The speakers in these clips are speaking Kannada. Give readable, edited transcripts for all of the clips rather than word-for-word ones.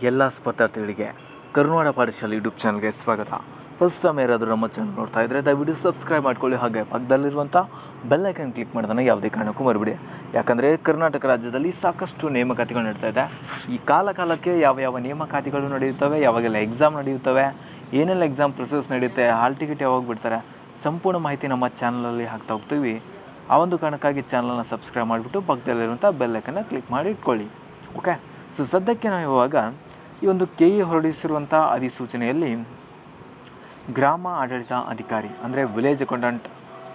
ಎಲ್ಲ ಸ್ಪರ್ಧಾರ್ಥಿಗಳಿಗೆ ಕರ್ನಾಟಕ ಪಾಠಶಾಲೆ ಯೂಟ್ಯೂಬ್ ಚಾನಲ್ಗೆ ಸ್ವಾಗತ. ಫಸ್ಟ್ ಟೈಮ್ ಯಾರಾದರೂ ನಮ್ಮ ಚಾನಲ್ ನೋಡ್ತಾ ಇದ್ದರೆ ದಯವಿಟ್ಟು ಸಬ್ಸ್ಕ್ರೈಬ್ ಮಾಡ್ಕೊಳ್ಳಿ, ಹಾಗೆ ಪಕ್ಕದಲ್ಲಿರುವಂಥ ಬೆಲ್ ಐಕನ್ ಕ್ಲಿಕ್ ಮಾಡೋದನ್ನು ಯಾವುದೇ ಕಾರಣಕ್ಕೂ ಮರಿಬೇಡಿ. ಯಾಕಂದರೆ ಕರ್ನಾಟಕ ರಾಜ್ಯದಲ್ಲಿ ಸಾಕಷ್ಟು ನೇಮಕಾತಿಗಳು ನಡೀತಾ ಇದೆ. ಈ ಕಾಲಕ್ಕೆ ಯಾವ ನೇಮಕಾತಿಗಳು ನಡೆಯುತ್ತವೆ, ಯಾವಾಗೆಲ್ಲ ಎಕ್ಸಾಮ್ ನಡೆಯುತ್ತವೆ, ಏನೆಲ್ಲ ಎಕ್ಸಾಮ್ ಪ್ರೊಸೆಸ್ ನಡೆಯುತ್ತೆ, ಹಾಲ್ ಟಿಕೆಟ್ ಯಾವಾಗ ಬಿಡ್ತಾರೆ, ಸಂಪೂರ್ಣ ಮಾಹಿತಿ ನಮ್ಮ ಚಾನಲಲ್ಲಿ ಹಾಕ್ತಾ ಹೋಗ್ತೀವಿ. ಆ ಒಂದು ಕಾರಣಕ್ಕಾಗಿ ಚಾನಲ್ನ ಸಬ್ಸ್ಕ್ರೈಬ್ ಮಾಡಿಬಿಟ್ಟು ಪಕ್ಕದಲ್ಲಿರುವಂಥ ಬೆಲ್ ಐಕನ್ನ ಕ್ಲಿಕ್ ಮಾಡಿ ಇಟ್ಕೊಳ್ಳಿ. ಓಕೆ, ಸೊ ಸದ್ಯಕ್ಕೆ ನಾವು ಇವಾಗ ಈ ಒಂದು KE ಹೊರಡಿಸಿರುವಂಥ ಅಧಿಸೂಚನೆಯಲ್ಲಿ ಗ್ರಾಮ ಆಡಳಿತ ಅಧಿಕಾರಿ ಅಂದರೆ ವಿಲೇಜ್ ಅಕೌಂಟೆಂಟ್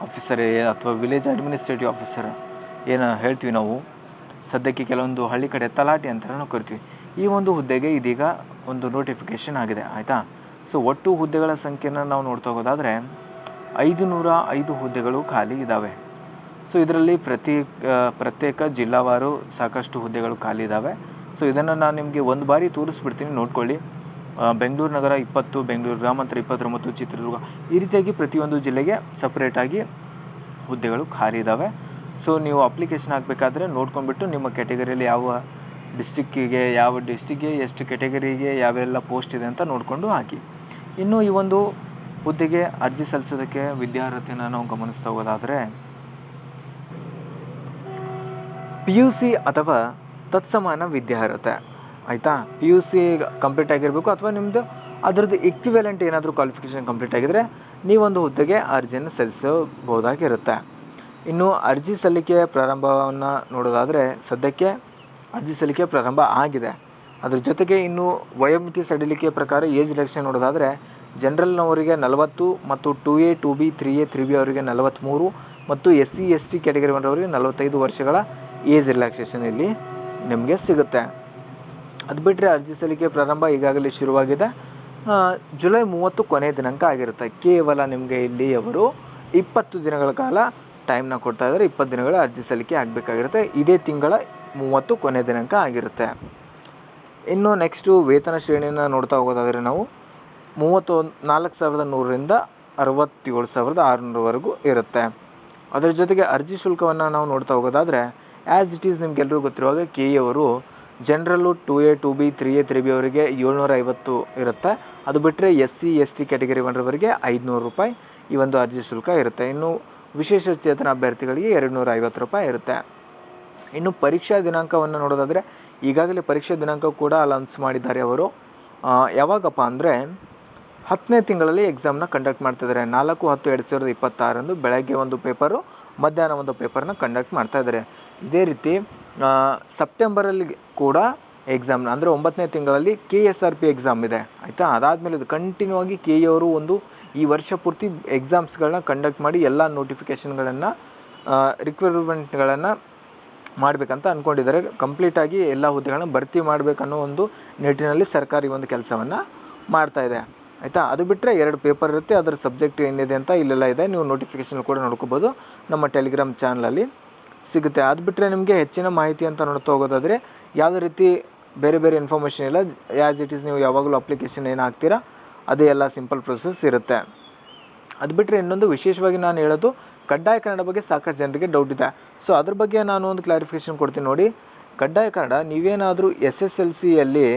ಆಫೀಸರ್ ಅಥವಾ ವಿಲೇಜ್ ಅಡ್ಮಿನಿಸ್ಟ್ರೇಟಿವ್ ಆಫೀಸರ್ ಏನು ಹೇಳ್ತೀವಿ ನಾವು, ಸದ್ಯಕ್ಕೆ ಕೆಲವೊಂದು ಹಳ್ಳಿ ಕಡೆ ತಲಾಟಿ ಅಂತ ನಾವು ಕರಿತೀವಿ. ಈ ಒಂದು ಹುದ್ದೆಗೆ ಇದೀಗ ಒಂದು ನೋಟಿಫಿಕೇಶನ್ ಆಗಿದೆ, ಆಯಿತಾ. ಸೊ ಒಟ್ಟು ಹುದ್ದೆಗಳ ಸಂಖ್ಯೆನ ನಾವು ನೋಡ್ತಾ ಹೋಗೋದಾದರೆ 505 ಹುದ್ದೆಗಳು ಖಾಲಿ ಇದ್ದಾವೆ. ಸೊ ಇದರಲ್ಲಿ ಪ್ರತ್ಯೇಕ ಜಿಲ್ಲಾವಾರು ಸಾಕಷ್ಟು ಹುದ್ದೆಗಳು ಖಾಲಿ ಇದ್ದಾವೆ. ಸೊ ಇದನ್ನು ನಾನು ನಿಮಗೆ ಒಂದು ಬಾರಿ ತೋರಿಸ್ಬಿಡ್ತೀನಿ, ನೋಡ್ಕೊಳ್ಳಿ. ಬೆಂಗಳೂರು ನಗರ 20, ಬೆಂಗಳೂರು ಗ್ರಾಮಾಂತರ 29, ಚಿತ್ರದುರ್ಗ, ಈ ರೀತಿಯಾಗಿ ಪ್ರತಿಯೊಂದು ಜಿಲ್ಲೆಗೆ ಸಪ್ರೇಟಾಗಿ ಹುದ್ದೆಗಳು ಖಾಲಿ ಇದ್ದಾವೆ. ಸೊ ನೀವು ಅಪ್ಲಿಕೇಶನ್ ಹಾಕಬೇಕಾದ್ರೆ ನೋಡ್ಕೊಂಡ್ಬಿಟ್ಟು ನಿಮ್ಮ ಕ್ಯಾಟಗರಿಯಲ್ಲಿ ಯಾವ ಡಿಸ್ಟಿಕ್ಗೆ ಎಷ್ಟು ಕ್ಯಾಟಗರಿಗೆ ಯಾವೆಲ್ಲ ಪೋಸ್ಟ್ ಇದೆ ಅಂತ ನೋಡಿಕೊಂಡು ಹಾಕಿ. ಇನ್ನು ಈ ಒಂದು ಹುದ್ದೆಗೆ ಅರ್ಜಿ ಸಲ್ಲಿಸೋದಕ್ಕೆ ವಿದ್ಯಾರ್ಹತೆಯನ್ನು ನಾವು ಗಮನಿಸ್ತಾ ಹೋಗೋದಾದರೆ PUC ಅಥವಾ ತತ್ಸಮಾನ ವಿದ್ಯಾರ್ಹತೆ, ಆಯಿತಾ. PUC ಕಂಪ್ಲೀಟ್ ಆಗಿರಬೇಕು ಅಥವಾ ನಿಮ್ಮದು ಅದರದ್ದು ಇಕ್ವಿವೆಲೆಂಟ್ ಏನಾದರೂ ಕ್ವಾಲಿಫಿಕೇಷನ್ ಕಂಪ್ಲೀಟ್ ಆಗಿದ್ದರೆ ನೀವೊಂದು ಹುದ್ದೆಗೆ ಅರ್ಜಿಯನ್ನು ಸಲ್ಲಿಸಬಹುದಾಗಿರುತ್ತೆ. ಇನ್ನು ಅರ್ಜಿ ಸಲ್ಲಿಕೆ ಪ್ರಾರಂಭವನ್ನು ನೋಡೋದಾದರೆ ಸದ್ಯಕ್ಕೆ ಅರ್ಜಿ ಸಲ್ಲಿಕೆ ಪ್ರಾರಂಭ ಆಗಿದೆ. ಅದ್ರ ಜೊತೆಗೆ ಇನ್ನು ವಯೋಮಿತಿ ಸಡಿಲಿಕೆ ಪ್ರಕಾರ ಏಜ್ ರಿಲ್ಯಾಕ್ಸೇಷನ್ ನೋಡೋದಾದರೆ ಜನರಲ್ನವರಿಗೆ 40 ಮತ್ತು 2A 2B 3A 3B ಅವರಿಗೆ 43 ಮತ್ತು SC ST ಕ್ಯಾಟಗರಿ ಅವರಿಗೆ 45 ವರ್ಷಗಳ ಏಜ್ ರಿಲ್ಯಾಕ್ಸೇಷನ್ ಇಲ್ಲಿ ನಿಮಗೆ ಸಿಗುತ್ತೆ. ಅದು ಬಿಟ್ಟರೆ ಅರ್ಜಿ ಸಲ್ಲಿಕೆ ಪ್ರಾರಂಭ ಈಗಾಗಲೇ ಶುರುವಾಗಿದೆ. ಜುಲೈ 30 ಕೊನೆಯ ದಿನಾಂಕ ಆಗಿರುತ್ತೆ. ಕೇವಲ ನಿಮಗೆ ಇಲ್ಲಿ ಅವರು 20 ದಿನಗಳ ಕಾಲ ಟೈಮ್ನ ಕೊಡ್ತಾ ಇದ್ದಾರೆ. 20 ದಿನಗಳ ಅರ್ಜಿ ಸಲ್ಲಿಕೆ ಆಗಬೇಕಾಗಿರುತ್ತೆ. ಇದೇ ತಿಂಗಳ 30 ಕೊನೆಯ ದಿನಾಂಕ ಆಗಿರುತ್ತೆ. ಇನ್ನು ನೆಕ್ಸ್ಟು ವೇತನ ಶ್ರೇಣಿಯನ್ನು ನೋಡ್ತಾ ಹೋಗೋದಾದರೆ ನಾವು 34,100ರಿಂದ 67,600ವರೆಗೂ ಇರುತ್ತೆ. ಅದರ ಜೊತೆಗೆ ಅರ್ಜಿ ಶುಲ್ಕವನ್ನು ನಾವು ನೋಡ್ತಾ ಹೋಗೋದಾದರೆ ಆ್ಯಸ್ ಇಟ್ ಈಸ್ ನಿಮ್ಗೆಲ್ಲರೂ ಗೊತ್ತಿರುವಾಗ KE ಅವರು ಜನರಲ್ಲು 2A 2B 3A 3B ಅವರಿಗೆ 750 ಇರುತ್ತೆ. ಅದು ಬಿಟ್ಟರೆ SC ST ಕ್ಯಾಟಗರಿ ಅವರಿಗೆ 500 ರೂಪಾಯಿ ಈ ಒಂದು ಅರ್ಜಿ ಶುಲ್ಕ ಇರುತ್ತೆ. ಇನ್ನು ವಿಶೇಷ ಚೇತನ ಅಭ್ಯರ್ಥಿಗಳಿಗೆ 250 ರೂಪಾಯಿ ಇರುತ್ತೆ. ಇನ್ನು ಪರೀಕ್ಷಾ ದಿನಾಂಕವನ್ನು ನೋಡೋದಾದರೆ ಈಗಾಗಲೇ ಪರೀಕ್ಷಾ ದಿನಾಂಕ ಕೂಡ ಅನೌನ್ಸ್ ಮಾಡಿದ್ದಾರೆ ಅವರು. ಯಾವಾಗಪ್ಪ ಅಂದರೆ 10ನೇ ತಿಂಗಳಲ್ಲಿ ಎಕ್ಸಾಮ್ನ ಕಂಡಕ್ಟ್ ಮಾಡ್ತಿದ್ದಾರೆ. 4/10/2026 ಬೆಳಗ್ಗೆ ಒಂದು ಪೇಪರು, ಮಧ್ಯಾಹ್ನ ಒಂದು ಪೇಪರ್ನ ಕಂಡಕ್ಟ್ ಮಾಡ್ತಾ ಇದ್ದಾರೆ. ಇದೇ ರೀತಿ ಸೆಪ್ಟೆಂಬರಲ್ಲಿ ಕೂಡ ಎಕ್ಸಾಮ್ನ ಅಂದರೆ 9ನೇ ತಿಂಗಳಲ್ಲಿ KSRP ಎಕ್ಸಾಮ್ ಇದೆ, ಆಯಿತಾ. ಅದಾದಮೇಲೆ ಇದು ಕಂಟಿನ್ಯೂ ಆಗಿ KE ಅವರು ಈ ವರ್ಷ ಪೂರ್ತಿ ಎಕ್ಸಾಮ್ಸ್ಗಳನ್ನ ಕಂಡಕ್ಟ್ ಮಾಡಿ ಎಲ್ಲ ನೋಟಿಫಿಕೇಷನ್ಗಳನ್ನು ರಿಕ್ವೈರ್ಮೆಂಟ್ಗಳನ್ನು ಮಾಡಬೇಕಂತ ಅಂದ್ಕೊಂಡಿದ್ದಾರೆ. ಕಂಪ್ಲೀಟಾಗಿ ಎಲ್ಲ ಹುದ್ದೆಗಳನ್ನ ಭರ್ತಿ ಮಾಡಬೇಕನ್ನೋ ಒಂದು ನಿಟ್ಟಿನಲ್ಲಿ ಸರ್ಕಾರಿ ಒಂದು ಕೆಲಸವನ್ನು ಮಾಡ್ತಾ ಇದೆ, ಆಯಿತಾ. ಅದು ಬಿಟ್ಟರೆ 2 ಪೇಪರ್ ಇರುತ್ತೆ. ಅದರ ಸಬ್ಜೆಕ್ಟ್ ಏನಿದೆ ಅಂತ ಇಲ್ಲೆಲ್ಲ ಇದೆ, ನೀವು ನೋಟಿಫಿಕೇಷನ್ ಕೂಡ ನೋಡ್ಕೋಬೋದು, ನಮ್ಮ ಟೆಲಿಗ್ರಾಮ್ ಚಾನಲಲ್ಲಿ ಸಿಗುತ್ತೆ. ಅದು ಬಿಟ್ಟರೆ ನಿಮಗೆ ಹೆಚ್ಚಿನ ಮಾಹಿತಿ ಅಂತ ನೋಡ್ತಾ ಹೋಗೋದಾದರೆ ಯಾವುದೇ ರೀತಿ ಬೇರೆ ಇನ್ಫಾರ್ಮೇಷನ್ ಇಲ್ಲ. ಆ್ಯಸ್ ಇಟ್ ಈಸ್ ನೀವು ಯಾವಾಗಲೂ ಅಪ್ಲಿಕೇಶನ್ ಏನು ಹಾಕ್ತೀರಾ ಅದೇ ಎಲ್ಲ ಸಿಂಪಲ್ ಪ್ರೊಸೆಸ್ ಇರುತ್ತೆ. ಅದು ಬಿಟ್ಟರೆ ಇನ್ನೊಂದು ವಿಶೇಷವಾಗಿ ನಾನು ಹೇಳೋದು ಕಡ್ಡಾಯ ಕನ್ನಡ ಬಗ್ಗೆ ಸಾಕಷ್ಟು ಜನರಿಗೆ ಡೌಟ್ ಇದೆ. ಸೊ ಅದ್ರ ಬಗ್ಗೆ ನಾನು ಒಂದು ಕ್ಲಾರಿಫಿಕೇಷನ್ ಕೊಡ್ತೀನಿ ನೋಡಿ. ಕಡ್ಡಾಯ ಕನ್ನಡ ನೀವೇನಾದರೂ SSLCಯಲ್ಲಿ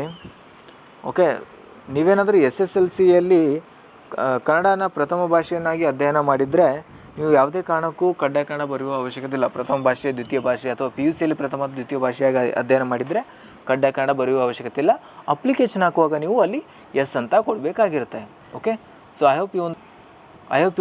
ಕನ್ನಡನ ಪ್ರಥಮ ಭಾಷೆಯನ್ನಾಗಿ ಅಧ್ಯಯನ ಮಾಡಿದರೆ ನೀವು ಯಾವುದೇ ಕಾರಣಕ್ಕೂ ಕಡ್ಡಾಯ ಕನ್ನಡ ಬರೆಯುವ ಅವಶ್ಯಕತೆ ಇಲ್ಲ. ಪ್ರಥಮ ಭಾಷೆ, ದ್ವಿತೀಯ ಭಾಷೆ ಅಥವಾ PUCಯಲ್ಲಿ ಪ್ರಥಮ ದ್ವಿತೀಯ ಭಾಷೆಯಾಗಿ ಅಧ್ಯಯನ ಮಾಡಿದರೆ ಕಡ್ಡಾಯ ಕನ್ನಡ ಬರೆಯುವ ಅವಶ್ಯಕತೆ ಇಲ್ಲ. ಅಪ್ಲಿಕೇಶನ್ ಹಾಕುವಾಗ ನೀವು ಅಲ್ಲಿ ಎಸ್ ಅಂತ ಕೊಡಬೇಕಾಗಿರುತ್ತೆ. ಓಕೆ, ಸೊ ಐ ಹೋಪ್ ಈ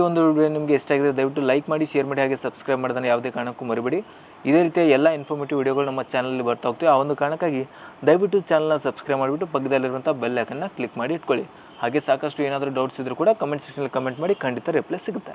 ಒಂದು ವಿಡಿಯೋ ನಿಮಗೆ ಇಷ್ಟ ಆಗಿದೆ. ದಯವಿಟ್ಟು ಲೈಕ್ ಮಾಡಿ, ಶೇರ್ ಮಾಡಿ, ಹಾಗೆ ಸಬ್ಸ್ಕ್ರೈಬ್ ಮಾಡೋದನ್ನು ಯಾವುದೇ ಕಾರಣಕ್ಕೂ ಮರಿಬೇಡಿ. ಇದೇ ರೀತಿಯ ಎಲ್ಲ ಇನ್ಫಾರ್ಮೇಟಿವ್ ವಿಡಿಯೋಗಳು ನಮ್ಮ ಚಾನಲಲ್ಲಿ ಬರ್ತಾ ಹೋಗ್ತೀವಿ. ಆ ಒಂದು ಕಾರಣಕ್ಕಾಗಿ ದಯವಿಟ್ಟು ಚಾನಲ್ನ ಸಬ್ಸ್ಕ್ರೈಬ್ ಮಾಡಿಬಿಟ್ಟು ಪಕ್ಕದಲ್ಲಿರುವಂಥ ಬೆಲ್ ಐಕನ್ನ ಕ್ಲಿಕ್ ಮಾಡಿ ಇಟ್ಕೊಳ್ಳಿ. ಹಾಗೆ ಸಾಕಷ್ಟು ಏನಾದರೂ ಡೌಟ್ಸ್ ಇದ್ದರೂ ಕೂಡ ಕಮೆಂಟ್ ಸೆಕ್ಷನಲ್ಲಿ ಕಮೆಂಟ್ ಮಾಡಿ, ಖಂಡಿತ ರಿಪ್ಲೈ ಸಿಗುತ್ತೆ.